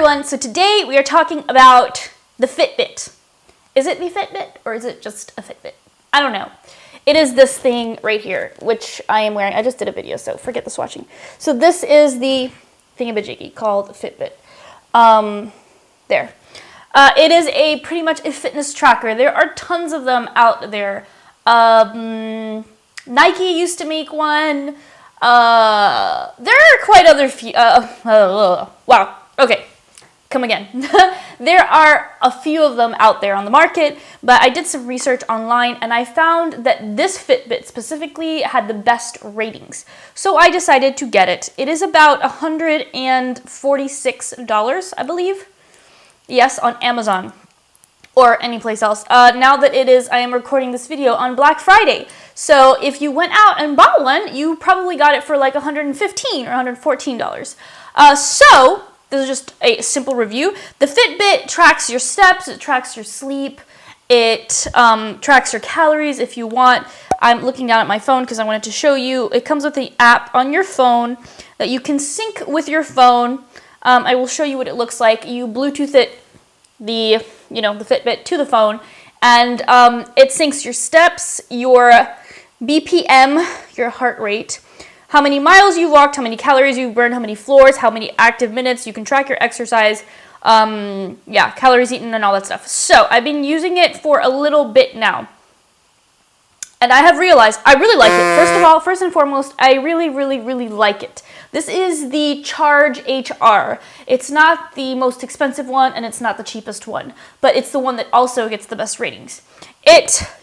everyone. So today we are talking about the Fitbit. Is it the Fitbit or is it just a Fitbit? I don't know. It is this thing right here, which I am wearing. I just did a video, so forget the swatching. So this is the thingamajiggy called Fitbit. There. It is pretty much a fitness tracker. There are tons of them out there. Nike used to make one. There are quite other few. Wow. Okay. Come again. There are a few of them out there on the market, but I did some research online and I found that this Fitbit specifically had the best ratings. So I decided to get it. It is about $146, I believe. Yes, on Amazon or any place else. Now that I am recording this video on Black Friday. So if you went out and bought one, you probably got it for like $115 or $114. So this is just a simple review. The Fitbit tracks your steps, it tracks your sleep, it tracks your calories if you want. I'm looking down at my phone because I wanted to show you. It comes with the app on your phone that you can sync with your phone. I will show you what it looks like. You Bluetooth it, the Fitbit to the phone, and it syncs your steps, your BPM, your heart rate, how many miles you've walked, how many calories you've burned, how many floors, how many active minutes. You can track your exercise, calories eaten and all that stuff. So I've been using it for a little bit now. And I have realized I really like it. First and foremost, I really, really, really like it. This is the Charge HR. It's not the most expensive one and it's not the cheapest one, but it's the one that also gets the best ratings.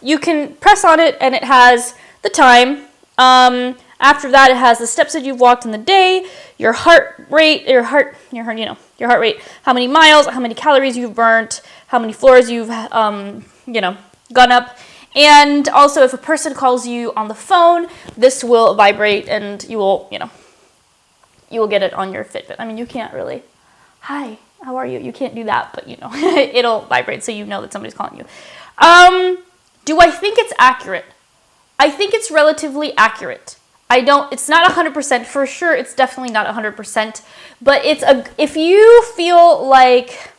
You can press on it and it has the time. After that, it has the steps that you've walked in the day, your heart rate, how many miles, how many calories you've burnt, how many floors you've, gone up. And also, if a person calls you on the phone, this will vibrate and you will get it on your Fitbit. I mean, you can't really, hi, how are you? You can't do that, but it'll vibrate so you know that somebody's calling you. Do I think it's accurate? I think it's relatively accurate. It's not 100% for sure. It's definitely not 100%, but if you feel like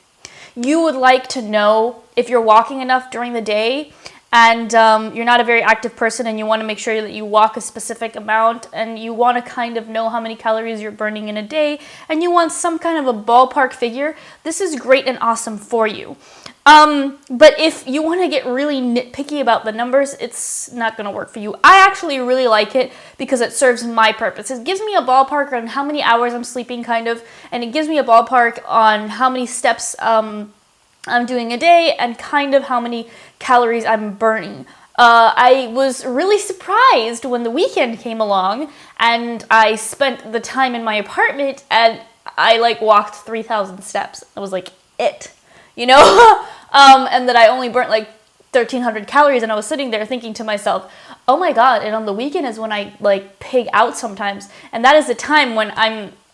you would like to know if you're walking enough during the day, and you're not a very active person and you want to make sure that you walk a specific amount and you want to kind of know how many calories you're burning in a day and you want some kind of a ballpark figure, this is great and awesome for you. But if you want to get really nitpicky about the numbers, it's not going to work for you. I actually really like it because it serves my purpose. It gives me a ballpark on how many hours I'm sleeping and it gives me a ballpark on how many steps I'm doing a day and kind of how many calories I'm burning. I was really surprised when the weekend came along and I spent the time in my apartment and I walked 3,000 steps. I was like, and that I only burnt 1,300 calories and I was sitting there thinking to myself, oh my God, and on the weekend is when I pig out sometimes, and that is the time when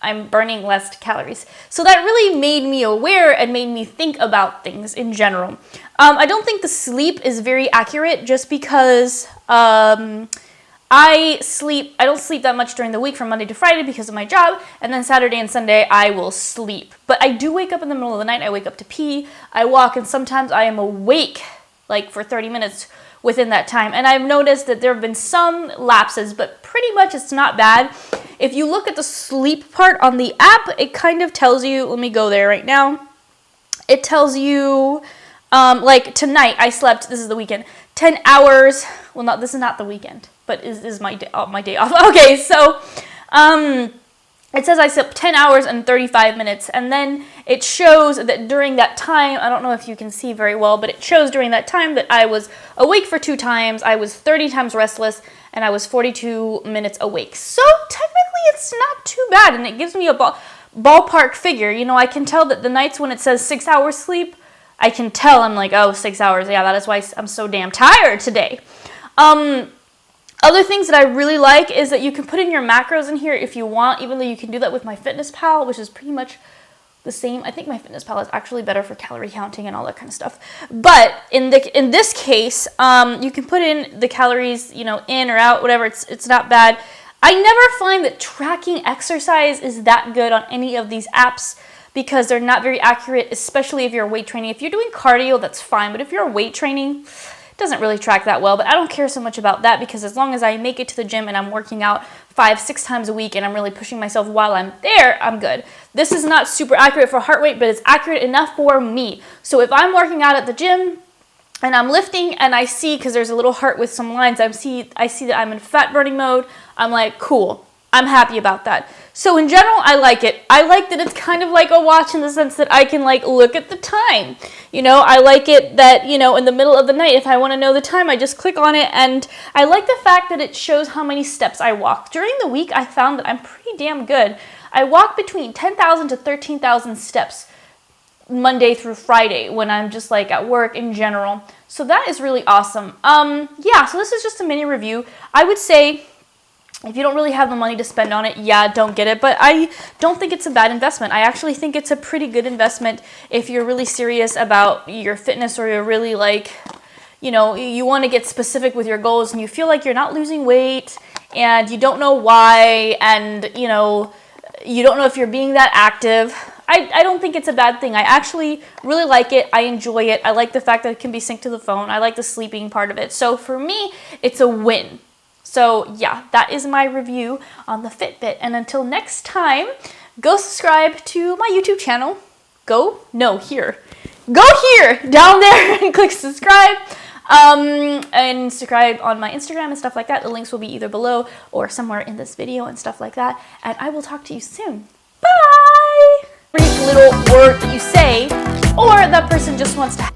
I'm burning less calories. So that really made me aware and made me think about things in general. I don't think the sleep is very accurate just because I don't sleep that much during the week from Monday to Friday because of my job, and then Saturday and Sunday I will sleep. But I do wake up in the middle of the night. I wake up to pee, I walk, and sometimes I am awake for 30 minutes within that time. And I've noticed that there have been some lapses, but pretty much it's not bad. If you look at the sleep part on the app, it kind of tells you, let me go there right now. It tells you, tonight I slept, this is the weekend, 10 hours. Well, no, this is not the weekend, but is my day off. Okay, so it says I slept 10 hours and 35 minutes, and then it shows that during that time, I don't know if you can see very well, but it shows during that time that I was awake for 2 times, I was 30 times restless, and I was 42 minutes awake. So technically it's not too bad, and it gives me a ballpark figure. I can tell that the nights when it says 6 hours sleep, I can tell, I'm like, oh, 6 hours, yeah, that is why I'm so damn tired today. Other things that I really like is that you can put in your macros in here if you want, even though you can do that with MyFitnessPal, which is pretty much the same. I think MyFitnessPal is actually better for calorie counting and all that kind of stuff. But in this case, you can put in the calories, in or out, whatever. It's not bad. I never find that tracking exercise is that good on any of these apps. because they're not very accurate, especially if you're weight training. If you're doing cardio, that's fine, but if you're weight training, it doesn't really track that well. But I don't care so much about that, because as long as I make it to the gym and I'm working out 5-6 times a week and I'm really pushing myself while I'm there, I'm good. This is not super accurate for heart rate, but it's accurate enough for me. So if I'm working out at the gym and I'm lifting and I see, because there's a little heart with some lines, I see that I'm in fat burning mode, I'm like, cool. I'm happy about that. So in general, I like it. I like that it's kind of like a watch in the sense that I can like look at the time. You know, I like it that, you know, in the middle of the night, if I want to know the time, I just click on it. And I like the fact that it shows how many steps I walk. During the week, I found that I'm pretty damn good. I walk between 10,000 to 13,000 steps Monday through Friday when I'm just like at work in general. So that is really awesome. Yeah, so this is just a mini review. I would say, if you don't really have the money to spend on it, yeah, don't get it. But I don't think it's a bad investment. I actually think it's a pretty good investment if you're really serious about your fitness, or you're really like, you know, you want to get specific with your goals and you feel like you're not losing weight and you don't know why, and, you know, you don't know if you're being that active. I don't think it's a bad thing. I actually really like it. I enjoy it. I like the fact that it can be synced to the phone. I like the sleeping part of it. So for me, it's a win. So yeah, that is my review on the Fitbit. And until next time, go subscribe to my YouTube channel. Go here down there and click subscribe. And subscribe on my Instagram and stuff like that. The links will be either below or somewhere in this video and stuff like that. And I will talk to you soon. Bye! Every little word that you say, or that person just wants to